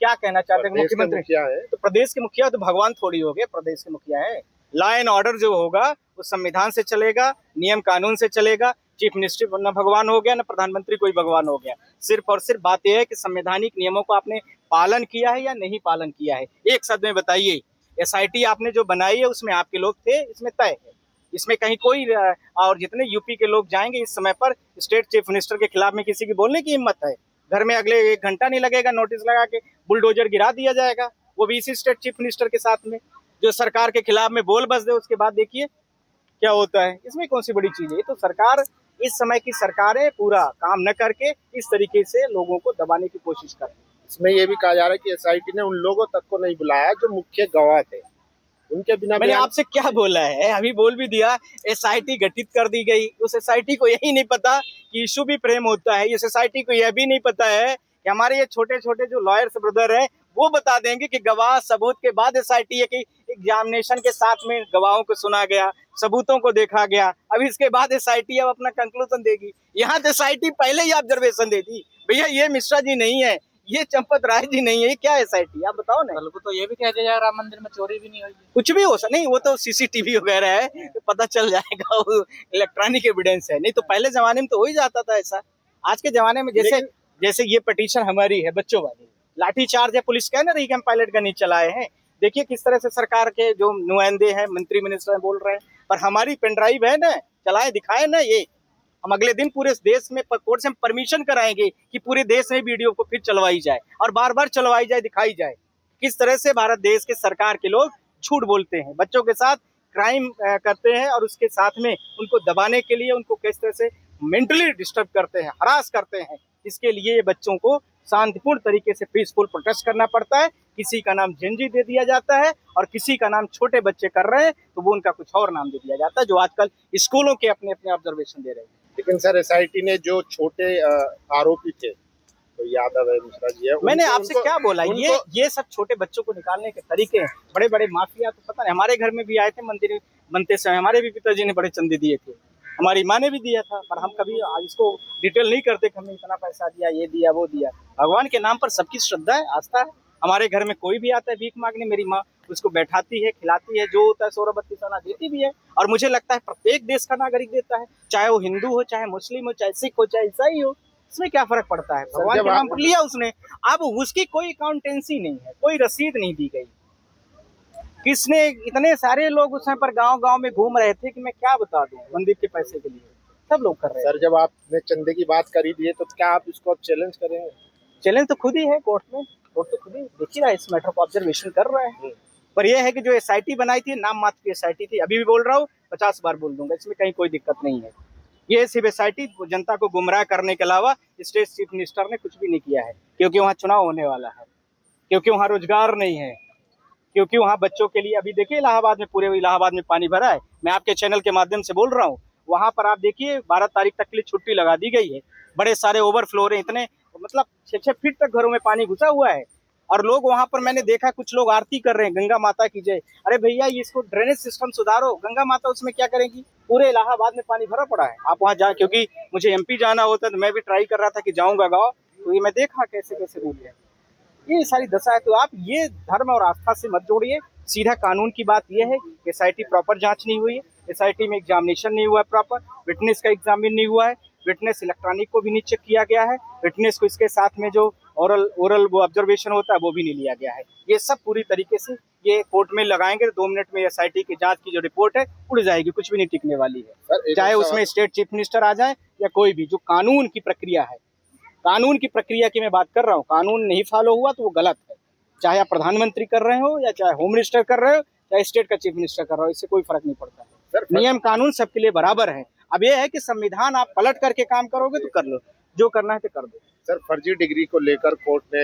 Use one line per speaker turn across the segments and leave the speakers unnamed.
क्या कहना चाहते हैं मुख्यमंत्री?
क्या है
तो प्रदेश के मुखिया तो भगवान थोड़ी हो गए, प्रदेश के मुखिया है। लॉ एंड ऑर्डर जो होगा वो संविधान से चलेगा, नियम कानून से चलेगा। चीफ मिनिस्टर न भगवान हो गया, न प्रधानमंत्री कोई भगवान हो गया। सिर्फ और सिर्फ बात यह है कि संवैधानिक नियमों को आपने पालन किया है या नहीं पालन किया है। एक शब्द में बताइए, एसआईटी आपने जो बनाई है उसमें आपके लोग थे, इसमें तय है, इसमें कहीं कोई और जितने यूपी के लोग जाएंगे इस समय पर स्टेट चीफ मिनिस्टर के खिलाफ में किसी की बोलने की हिम्मत है? घर में अगले 1 घंटा नहीं लगेगा, नोटिस लगा के बुलडोजर गिरा दिया जाएगा, वो भी इसी स्टेट चीफ मिनिस्टर के साथ में, जो सरकार के खिलाफ में बोल बस दे, उसके बाद देखिए क्या होता है। इसमें कौन सी बड़ी चीज है? तो सरकार, इस समय की सरकारें पूरा काम न करके इस तरीके से लोगों को दबाने की कोशिश कर रही है।
इसमें ये भी कहा जा रहा है कि एसआईटी ने उन लोगों तक को नहीं बुलाया जो मुख्य गवाह थे, उनके बिना।
मैंने आपसे क्या बोला है? अभी बोल भी दिया, एसआईटी गठित कर दी गई। उस एसआईटी को यही नहीं पता कि इशू भी प्रेम होता है। इस एसआईटी को यह भी नहीं पता है कि हमारे ये छोटे छोटे जो लॉयर्स ब्रदर हैं वो बता देंगे कि गवाह सबूत के बाद एसआईटी है कि एग्जामिनेशन के साथ में गवाहों को सुना गया, सबूतों को देखा गया, अब इसके बाद एसआईटी अब अपना कंक्लूजन देगी। यहाँ तो एसआईटी पहले ही ऑब्जर्वेशन दे दी, भैया ये मिश्रा जी नहीं है, ये चंपत राय जी नहीं है, क्या एसआईटी? आप बताओ ना।
को तो ये भी कह दिया जाए राम मंदिर में चोरी भी नहीं हुई,
कुछ भी हो नहीं, वो तो सीसीटीवी वगैरह है, तो पता चल जाएगा, वो इलेक्ट्रॉनिक एविडेंस है। नहीं तो पहले जमाने में तो हो ही जाता था ऐसा। आज के जमाने में जैसे ये पिटीशन हमारी है बच्चों वाली, लाठी चार्ज है, पुलिस कह ना रही कि हम पायलट गन नहीं चलाए हैं। देखिए किस तरह से सरकार के जो नुमाइंदे हैं, मंत्री मिनिस्टर बोल रहे हैं, पर हमारी पेन ड्राइव है ना, चलाए दिखाए ना। ये हम अगले दिन पूरे देश में कोर्ट से हम परमिशन कराएंगे कि पूरे देश में वीडियो को फिर चलवाई जाए और बार बार चलवाई जाए, दिखाई जाए किस तरह से भारत देश के सरकार के लोग झूठ बोलते हैं, बच्चों के साथ क्राइम करते हैं और उसके साथ में उनको दबाने के लिए उनको किस तरह से मेंटली डिस्टर्ब करते हैं, हरास करते हैं। इसके लिए बच्चों को शांतिपूर्ण तरीके से पीसफुल प्रोटेस्ट करना पड़ता है। किसी का नाम जेनजी दे दिया जाता है और किसी का नाम छोटे बच्चे कर रहे हैं तो वो उनका कुछ और नाम दे दिया जाता है, जो आजकल स्कूलों के अपने अपने ऑब्जर्वेशन दे रहे हैं।
लेकिन सर एसआईटी ने जो छोटे आरोपी थे, तो यादव है, मिश्रा जी है,
मैंने आपसे क्या बोला? ये सब छोटे बच्चों को निकालने के तरीके हैं। बड़े बड़े माफिया तो पता नहीं, हमारे घर में भी आए थे मंदिर बनते समय, हमारे भी पिताजी ने बड़े चंदे दिए थे, हमारी माँ ने भी दिया था, पर हम कभी इसको डिटेल नहीं करते कि हमने इतना पैसा दिया, ये दिया, वो दिया। भगवान के नाम पर सबकी श्रद्धा है, आस्था है। हमारे घर में कोई भी आता है भीख मांगने, मेरी माँ उसको बैठाती है, खिलाती है, जो होता है 100 बत्ती आना देती भी है। और मुझे लगता है प्रत्येक देश का नागरिक देता है, चाहे वो हिंदू हो, चाहे मुस्लिम हो, चाहे सिख हो, चाहे ईसाई हो, इसमें क्या फर्क पड़ता है? भगवान के नाम पर लिया उसने, अब उसकी कोई अकाउंटेंसी नहीं है, कोई रसीद नहीं दी गई। किसने? इतने सारे लोग उसमें पर गांव में घूम रहे थे कि मैं क्या बता दूं, मंदिर के पैसे के लिए सब लोग कर रहे हैं।
सर जब आपने चंदे की बात करी दी है तो क्या आप इसको अब चैलेंज करेंगे?
चैलेंज तो खुद ही है कोर्ट में, कोर्ट तो खुद ही देख ही रहा है, इस मैटर को ऑब्जर्वेशन कर रहा है। पर यह है कि जो एसआईटी बनाई थी, नाम मात्र की एसआईटी थी, अभी भी बोल रहा हूँ, 50 बार बोल दूंगा, इसमें कहीं कोई दिक्कत नहीं है। ये सिर्फ एसआईटी जनता को गुमराह करने के अलावा स्टेट चीफ मिनिस्टर ने कुछ भी नहीं किया है, क्योंकि वहाँ चुनाव होने वाला है, क्योंकि वहाँ रोजगार नहीं है, क्योंकि वहाँ बच्चों के लिए, अभी देखिए इलाहाबाद में, पूरे इलाहाबाद में पानी भरा है। मैं आपके चैनल के माध्यम से बोल रहा हूँ, वहाँ पर आप देखिए 12 तारीख तक के लिए छुट्टी लगा दी गई है। बड़े सारे ओवरफ्लो रहे, इतने मतलब 6-6 फीट तक घरों में पानी घुसा हुआ है। और लोग वहाँ पर, मैंने देखा कुछ लोग आरती कर रहे हैं, गंगा माता की जय। अरे भैया इसको ड्रेनेज सिस्टम सुधारो, गंगा माता उसमें क्या करेंगी? पूरे इलाहाबाद में पानी भरा पड़ा है। आप वहाँ जाए, क्योंकि मुझे एमपी जाना होता है तो मैं भी ट्राई कर रहा था कि जाऊँगा गाँव, तो ये मैं देखा कैसे कैसे डूब गया। ये सारी दशा है। तो आप ये धर्म और आस्था से मत जोड़िए, सीधा कानून की बात यह है कि एसआईटी प्रॉपर जांच नहीं हुई है, एसआईटी में एग्जामिनेशन नहीं हुआ है, प्रॉपर विटनेस का एग्जामिन नहीं हुआ है, विटनेस इलेक्ट्रॉनिक को भी नहीं चेक किया गया है, विटनेस को इसके साथ में जो ओरल वो ऑब्जर्वेशन होता है वो भी नहीं लिया गया है। ये सब पूरी तरीके से ये कोर्ट में लगाएंगे, 2 मिनट में एसआईटी की जांच की जो रिपोर्ट है उड़ जाएगी, कुछ भी नहीं टिकने वाली है। चाहे उसमें स्टेट चीफ मिनिस्टर आ जाए या कोई भी, जो कानून की प्रक्रिया है, कानून की प्रक्रिया की मैं बात कर रहा हूँ, कानून नहीं फॉलो हुआ तो वो गलत है। चाहे आप प्रधानमंत्री कर रहे हो, या चाहे होम मिनिस्टर कर रहे हो, चाहे स्टेट का चीफ मिनिस्टर कर रहे हो, इससे कोई फर्क नहीं पड़ता है। नियम कानून सबके लिए बराबर है। अब ये है कि संविधान आप पलट करके काम करोगे तो कर लो, जो करना है तो कर दो।
सर फर्जी डिग्री को लेकर कोर्ट ने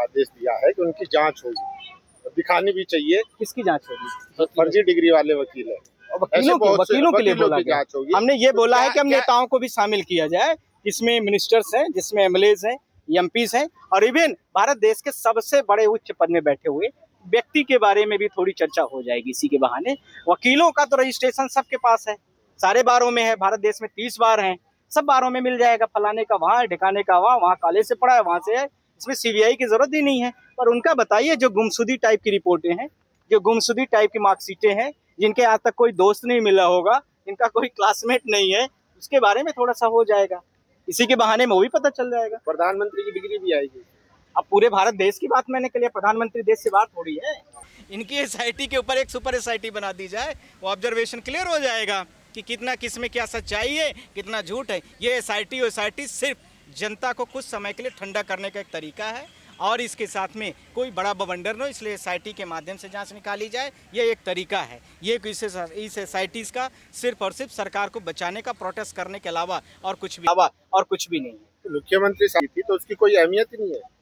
आदेश दिया है कि उनकी जांच होगी, तो दिखानी भी चाहिए।
किसकी जांच होगी?
तो फर्जी डिग्री वाले वकील है,
वकीलों के लिए बोला गया।
जांच होगी।
हमने ये बोला है कि हम नेताओं को भी शामिल किया जाए, जिसमें मिनिस्टर्स हैं, जिसमें एमएलएज हैं, एमपीज हैं, और इवन भारत देश के सबसे बड़े उच्च पद में बैठे हुए व्यक्ति के बारे में भी थोड़ी चर्चा हो जाएगी इसी के बहाने। वकीलों का तो रजिस्ट्रेशन सबके पास है, सारे बारों में है, भारत देश में 30 बार हैं, सब बारों में मिल जाएगा। फलाने का वहाँ है, ढिकाने का वहाँ, वहाँ कॉलेज से पढ़ा है, वहाँ से है, इसमें सीबीआई की जरूरत ही नहीं है। पर उनका बताइए जो गुमशुदी टाइप की रिपोर्टें हैं, जो गुमशुदी टाइप की मार्कशीटें हैं, जिनके आज तक कोई दोस्त नहीं मिला होगा, इनका कोई क्लासमेट नहीं है, उसके बारे में थोड़ा सा हो जाएगा, इसी के बहाने में वो भी पता चल जाएगा।
प्रधानमंत्री की डिग्री भी आएगी।
अब पूरे भारत देश की बात मैंने के लिए, प्रधानमंत्री देश से बात थोड़ी है। इनकी एसआईटी के ऊपर एक सुपर एसआईटी बना दी जाए, वो ऑब्जर्वेशन क्लियर हो जाएगा कि कितना किस में क्या सच्चाई है, कितना झूठ है। ये एसआईटी सिर्फ जनता को कुछ समय के लिए ठंडा करने का एक तरीका है, और इसके साथ में कोई बड़ा बवंडर न हो, इसलिए एसआईटी के माध्यम से जांच निकाली जाए, ये एक तरीका है। ये इस एसआईटीज का सिर्फ और सिर्फ सरकार को बचाने का, प्रोटेस्ट करने के अलावा और कुछ भी नहीं है।
तो मुख्यमंत्री साहब थी तो उसकी कोई अहमियत ही नहीं है।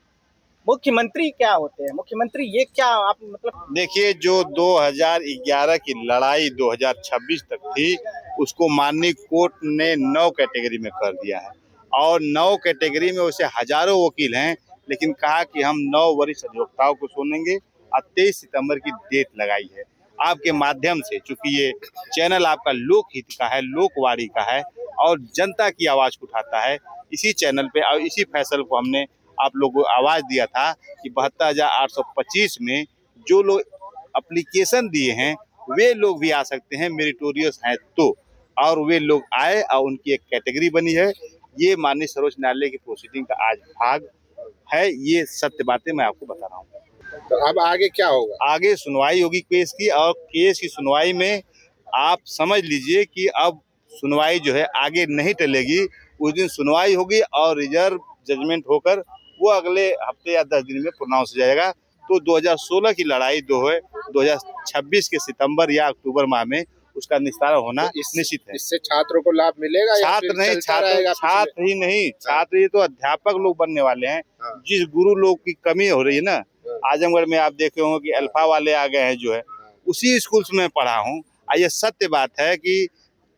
मुख्यमंत्री क्या होते हैं? मुख्यमंत्री ये क्या आप मतलब,
देखिए, जो 2011 की लड़ाई 2026 तक थी, उसको माननीय कोर्ट ने 9 कैटेगरी में कर दिया है, और 9 कैटेगरी में उसे हजारों वकील हैं, लेकिन कहा कि हम 9 वरिष्ठ अधिवक्ताओं को सुनेंगे, और 23 सितंबर की डेट लगाई है। आपके माध्यम से, चूंकि ये चैनल आपका लोकहित का है, लोकवाणी का है, और जनता की आवाज को उठाता है, इसी चैनल पे और इसी फैसले को हमने आप लोगों को आवाज दिया था कि 72,825 में जो लोग एप्लीकेशन दिए हैं वे लोग भी आ सकते हैं, मेरिटोरियस हैं तो, और वे लोग आए और उनकी एक कैटेगरी बनी है। ये माननीय सर्वोच्च न्यायालय की प्रोसीडिंग का आज भाग है, ये सत्य बातें मैं आपको बता रहा हूँ।
तो अब आगे क्या होगा?
आगे सुनवाई होगी केस की, और केस की सुनवाई में आप समझ लीजिए कि अब सुनवाई जो है आगे नहीं टलेगी। उस दिन सुनवाई होगी और रिजर्व जजमेंट होकर वो अगले हफ्ते या 10 दिन में प्रोनाउंस हो जाएगा। तो 2016 की लड़ाई 2026 के सितंबर या अक्टूबर माह में उसका निस्तारण होना
तो
निश्चित है।
इससे छात्रों को लाभ मिलेगा?
छात्र ही नहीं, छात्र ही तो अध्यापक लोग बनने वाले हैं।
हाँ।
जिस गुरु लोग की कमी हो रही है ना, आजमगढ़ में आप देखे होंगे कि अल्फा वाले आ गए हैं, जो है उसी स्कूल्स में पढ़ा हूँ। ये सत्य बात है कि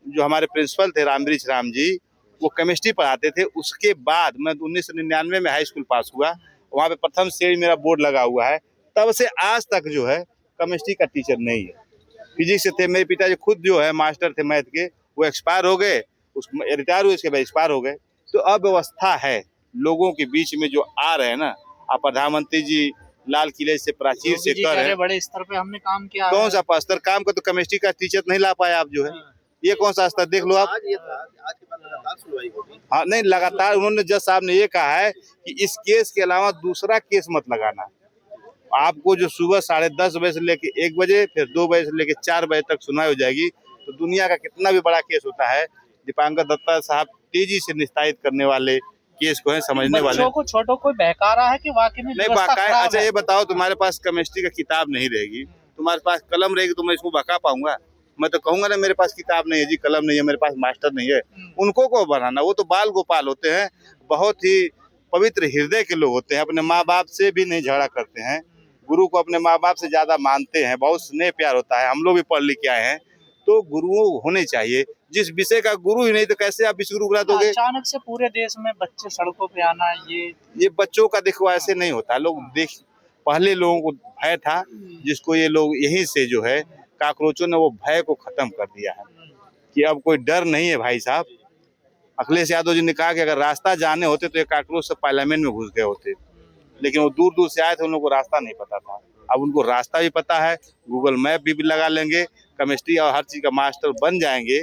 जो हमारे प्रिंसिपल थे रामवृक्ष राम जी, वो केमिस्ट्री पढ़ाते थे। उसके बाद मैं 1999 में हाई स्कूल पास हुआ, वहाँ पे प्रथम श्रेणी मेरा बोर्ड लगा हुआ है। तब से आज तक जो है केमिस्ट्री का टीचर नहीं है। फिजिक्स से थे, मेरे पिताजी खुद जो है मास्टर थे मैथ के, वो एक्सपायर हो गए, रिटायर हुए, इसके बाद एक्सपायर हो गए। तो अव्यवस्था है लोगों के बीच में जो आ रहे हैं ना। आप प्रधानमंत्री जी लाल किले से प्राचीर से कर रहे हैं,
बड़े स्तर पे हमने काम किया।
कौन सा स्तर काम का? तो केमिस्ट्री का टीचर नहीं ला पाए आप, जो है ये कौन सा स्तर? देख लो आप।
आज के बाद लगातार सुनवाई होगी।
हाँ, नहीं लगातार। उन्होंने जज साहब ने ये कहा है कि इस केस के अलावा दूसरा केस मत लगाना। आपको जो सुबह 10:30 बजे से लेके 1 बजे, फिर 2 बजे से लेके 4 बजे तक सुनवाई हो जाएगी। तो दुनिया का कितना भी बड़ा केस होता है, दीपांकर दत्ता साहब तेजी से निस्तारित करने वाले केस को है, समझने वाले।
बच्चों को छोटों को बहका रहा है कि वाकई में
नहीं बहकाए। अच्छा ये बताओ, तुम्हारे पास केमिस्ट्री का किताब नहीं रहेगी, तुम्हारे पास कलम रहेगी, तो मैं इसको बहका पाऊंगा? मैं तो कहूंगा ना मेरे पास किताब नहीं है जी, कलम नहीं है, मेरे पास मास्टर नहीं है। उनको को बनाना, वो तो बाल गोपाल होते हैं, बहुत ही पवित्र हृदय के लोग होते हैं, अपने माँ बाप से भी नहीं झगड़ा करते हैं, गुरु को अपने माँ बाप से ज्यादा मानते हैं, बहुत स्नेह प्यार होता है। हम लोग भी पढ़ लिख के आए हैं, तो गुरुओं होने चाहिए। जिस विषय का गुरु ही नहीं, तो कैसे आप विश्व गुरु बना दोगे?
अचानक से पूरे देश में बच्चे सड़कों पे आना,
ये बच्चों का देखो ऐसे नहीं होता। लोग पहले लोगों को भय था, जिसको ये लोग यहीं से जो है काकरोचों ने वो भय को खत्म कर दिया है कि अब कोई डर नहीं है। भाई साहब, अखिलेश यादव जी ने कहा कि अगर रास्ता जाने होते तो ये काकरोच से पार्लियामेंट में घुस गए होते, लेकिन वो दूर दूर से आए थे, उन लोगों को रास्ता नहीं पता था। अब उनको रास्ता भी पता है, गूगल मैप भी लगा लेंगे, केमिस्ट्री और हर चीज का मास्टर बन जाएंगे।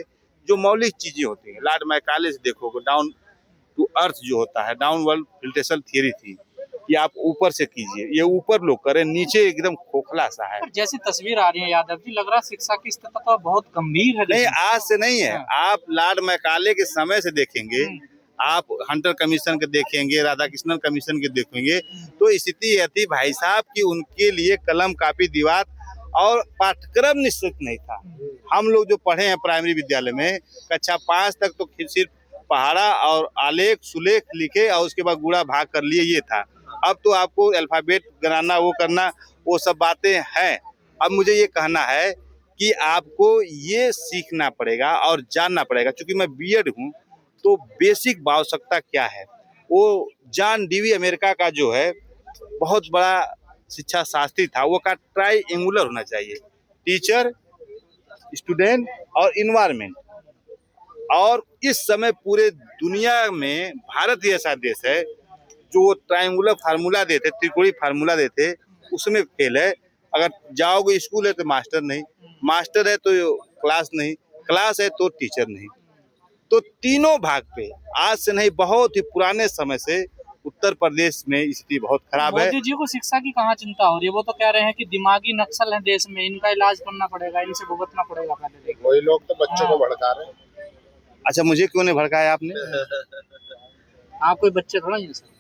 जो मौलिक चीजें होती हैं, लॉर्ड मैकाले से देखो, डाउन टू अर्थ जो होता है, डाउन वर्ल्ड फिल्ट्रेशन थियरी थी कि आप ऊपर से कीजिए, ये ऊपर लोग करें, नीचे एकदम खोखला सा है।
जैसी तस्वीर आ रही है यादव जी, लग रहा है शिक्षा की स्थिति तो बहुत गंभीर है।
नहीं, आज से नहीं है, आप लॉर्ड मैकाले के समय से देखेंगे, आप हंटर कमीशन के देखेंगे, राधाकृष्णन कमीशन के देखेंगे, तो स्थिति यह थी भाई साहब कि उनके लिए कलम कापी दीवार और पाठ्यक्रम निश्चित नहीं था। हम लोग जो पढ़े हैं प्राइमरी विद्यालय में, कक्षा 5 तक तो सिर्फ पहाड़ा और आलेख सुलेख लिखे और उसके बाद गुड़ा भाग कर लिए, ये था। अब तो आपको अल्फाबेट बनाना, वो करना, वो सब बातें हैं। अब मुझे ये कहना है कि आपको ये सीखना पड़ेगा और जानना पड़ेगा। क्योंकि मैं बीएड हूँ, तो बेसिक आवश्यकता क्या है, वो जॉन डीवी अमेरिका का जो है बहुत बड़ा शिक्षा शास्त्री था, वो का ट्राइएंगुलर होना चाहिए, टीचर, स्टूडेंट और इन्वायरमेंट। और इस समय पूरे दुनिया में भारत ही ऐसा देश है जो ट्रायंगुलर फार्मूला देते, त्रिकोणीय फार्मूला देते, उसमें फेल है। अगर जाओगे स्कूल है तो मास्टर नहीं, मास्टर है तो क्लास नहीं, क्लास है तो टीचर नहीं। तो तीनों भाग पे आज से नहीं, बहुत ही पुराने समय से उत्तर प्रदेश में स्थिति बहुत खराब है।
मोदी जी को शिक्षा की कहाँ चिंता हो रही है? वो तो कह रहे हैं कि दिमागी नक्सल है देश में, इनका इलाज करना पड़ेगा, इनसे भुगतना पड़ेगा पहले।
वही लोग तो बच्चों को भड़का रहे हैं।
अच्छा, मुझे क्यों नहीं भड़काया आपने?
आप कोई बच्चे थोड़ा ही हैं सर।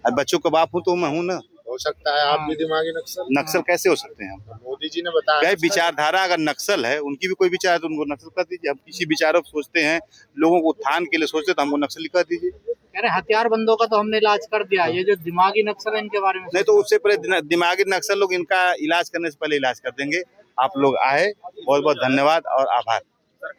अब बच्चों का बाप हूँ तो मैं हूँ ना।
हो सकता है आप भी दिमागी नक्सल।
नक्सल कैसे हो सकते हैं हम?
मोदी जी ने बताया।
गए विचारधारा अगर नक्सल है, उनकी भी कोई विचार है तो उनको नक्सल कर दीजिए। हम किसी विचारों को सोचते हैं, लोगों को उत्थान के लिए सोचते हैं, तो हमको नक्सली कर दीजिए।
कह रहे हथियार बंदों का तो हमने इलाज कर दिया, ये जो दिमागी नक्सल है इनके बारे में
नहीं तो उससे पहले दिमागी नक्सल लोग इनका इलाज करने से पहले इलाज कर देंगे। आप लोग आए, बहुत बहुत धन्यवाद और आभार।